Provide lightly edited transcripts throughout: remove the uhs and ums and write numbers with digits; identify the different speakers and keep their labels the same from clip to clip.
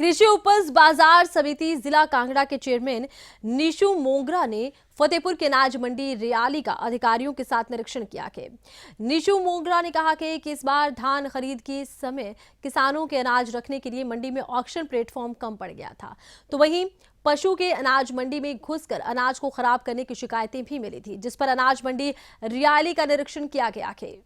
Speaker 1: कृषि उपज बाजार समिति जिला कांगड़ा के चेयरमैन निशु मोंगरा ने फतेहपुर के अनाज मंडी रियाली का अधिकारियों के साथ निरीक्षण किया है। निशु मोंगरा ने कहा कि इस बार धान खरीद के समय किसानों के अनाज रखने के लिए मंडी में ऑक्शन प्लेटफॉर्म कम पड़ गया था, तो वहीं पशु के अनाज मंडी में घुसकर अनाज को खराब करने की शिकायतें भी मिली थी, जिस पर अनाज मंडी रियाली का निरीक्षण किया गया है।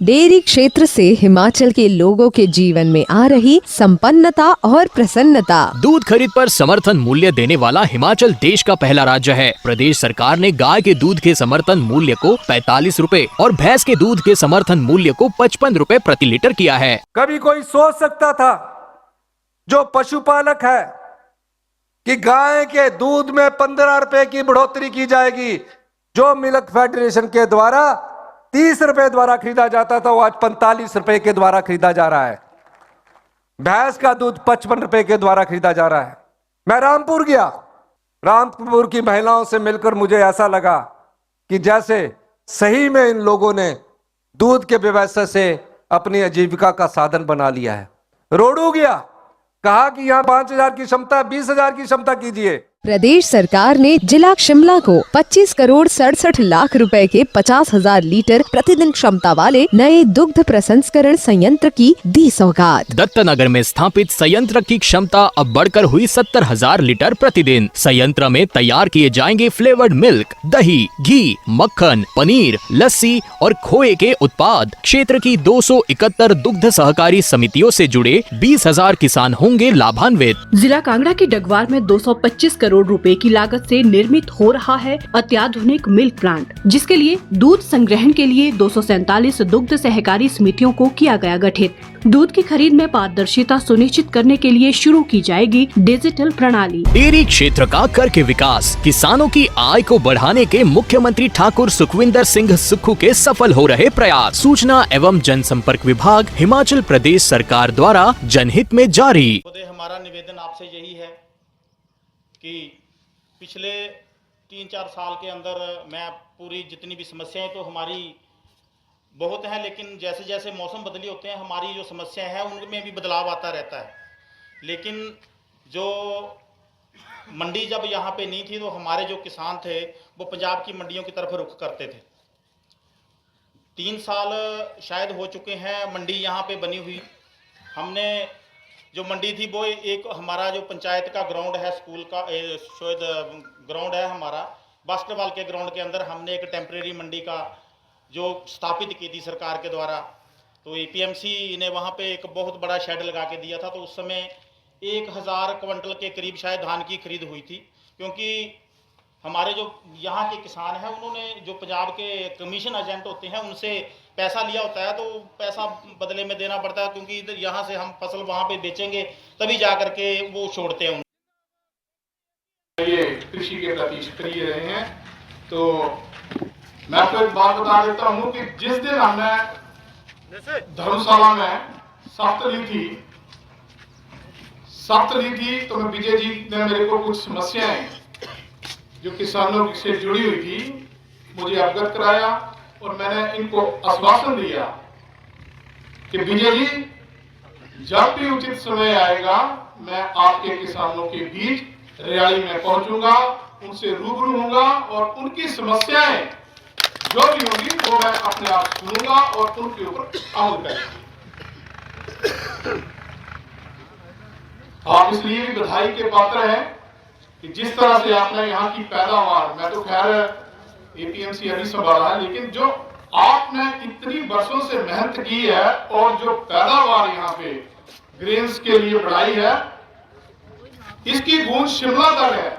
Speaker 2: डेयरी क्षेत्र से हिमाचल के लोगों के जीवन में आ रही संपन्नता और प्रसन्नता।
Speaker 3: दूध खरीद पर समर्थन मूल्य देने वाला हिमाचल देश का पहला राज्य है। प्रदेश सरकार ने गाय के दूध के समर्थन मूल्य को 45 रुपए और भैंस के दूध के समर्थन मूल्य को 55 रुपए प्रति लीटर किया है।
Speaker 4: कभी कोई सोच सकता था जो पशुपालक है कि गाय के दूध में 15 रुपए की बढ़ोतरी की जाएगी, जो मिल्क फेडरेशन के द्वारा 30 रुपए द्वारा खरीदा जाता था वो आज 45 रुपए के द्वारा खरीदा जा रहा है। भैंस का दूध 55 रुपए के द्वारा खरीदा जा रहा है। मैं रामपुर गया, रामपुर की महिलाओं से मिलकर मुझे ऐसा लगा कि जैसे सही में इन लोगों ने दूध के व्यवसाय से अपनी आजीविका का साधन बना लिया है। रोडू गया, कहा कि यहाँ 5,000 की क्षमता 20,000 की क्षमता कीजिए।
Speaker 2: प्रदेश सरकार ने जिला शिमला को 25 करोड़ 67 लाख रुपए के 50,000 लीटर प्रतिदिन क्षमता वाले नए दुग्ध प्रसंस्करण संयंत्र की दी सौगात।
Speaker 3: दत्तनगर में स्थापित संयंत्र की क्षमता अब बढ़कर हुई 70,000 लीटर प्रतिदिन। संयंत्र में तैयार किए जाएंगे फ्लेवर्ड मिल्क, दही, घी, मक्खन, पनीर, लस्सी और खोए के उत्पाद। क्षेत्र की 271 दुग्ध सहकारी समितियों से जुड़े 20,000 किसान होंगे लाभान्वित।
Speaker 5: जिला कांगड़ा के डगवार में 225 करोड़ रुपए की लागत से निर्मित हो रहा है अत्याधुनिक मिल्क प्लांट, जिसके लिए दूध संग्रहण के लिए 247 दुग्ध सहकारी समितियों को किया गया गठित। दूध की खरीद में पारदर्शिता सुनिश्चित करने के लिए शुरू की जाएगी डिजिटल प्रणाली।
Speaker 3: डेयरी क्षेत्र का करके विकास, किसानों की आय को बढ़ाने के मुख्यमंत्री ठाकुर सुखविंदर सिंह सुक्खू के सफल हो रहे प्रयास। सूचना एवं जनसंपर्क विभाग हिमाचल प्रदेश सरकार द्वारा जनहित में जारी।
Speaker 6: हमारा निवेदन आपसे यही है कि पिछले 3-4 साल के अंदर मैं पूरी जितनी भी समस्याएं तो हमारी बहुत हैं, लेकिन जैसे जैसे मौसम बदली होते हैं हमारी जो समस्याएं हैं उनमें भी बदलाव आता रहता है। लेकिन जो मंडी जब यहाँ पे नहीं थी तो हमारे जो किसान थे वो पंजाब की मंडियों की तरफ रुख करते थे। 3 साल शायद हो चुके हैं मंडी यहाँ पे बनी हुई। हमने जो मंडी थी वो एक हमारा जो पंचायत का ग्राउंड है, स्कूल का शायद ग्राउंड है हमारा, बास्केटबॉल के ग्राउंड के अंदर हमने एक टेम्परेरी मंडी का जो स्थापित की थी सरकार के द्वारा। तो एपीएमसी ने वहाँ पे एक बहुत बड़ा शेड लगा के दिया था। तो उस समय 1,000 क्विंटल के करीब शायद धान की खरीद हुई थी, क्योंकि हमारे जो यहाँ के किसान हैं उन्होंने जो पंजाब के कमीशन एजेंट होते हैं उनसे पैसा लिया होता है, तो पैसा बदले में देना पड़ता है, क्योंकि इधर यहाँ से हम फसल वहाँ पे बेचेंगे तभी जा करके वो छोड़ते हैं।
Speaker 7: ये कृषि के प्रति सक्रिय रहे हैं। तो मैं आपको एक बात बता देता हूँ कि जिस दिन हमने धर्मशाला में शपथ ली थी तो मैं विजय जी ने मेरे को कुछ समस्याएं जो किसानों से जुड़ी हुई थी मुझे अवगत कराया, और मैंने इनको आश्वासन दिया कि विजय जी जब भी उचित समय आएगा मैं आपके किसानों के बीच रियाली में पहुंचूंगा, उनसे रूबरू होऊंगा और उनकी समस्याएं जो भी होगी वो मैं अपने आप सुनूंगा और उनके ऊपर अमल करूंगा। आप इसलिए भी बधाई के पात्र हैं कि जिस तरह से आपने यहाँ की पैदावार, मैं तो खैर एपीएमसी अभी संभाला है, लेकिन जो आपने इतनी वर्षों से मेहनत की है और जो पैदावार यहाँ पे ग्रेन्स के लिए बढ़ाई है, इसकी गूंज शिमला तक है।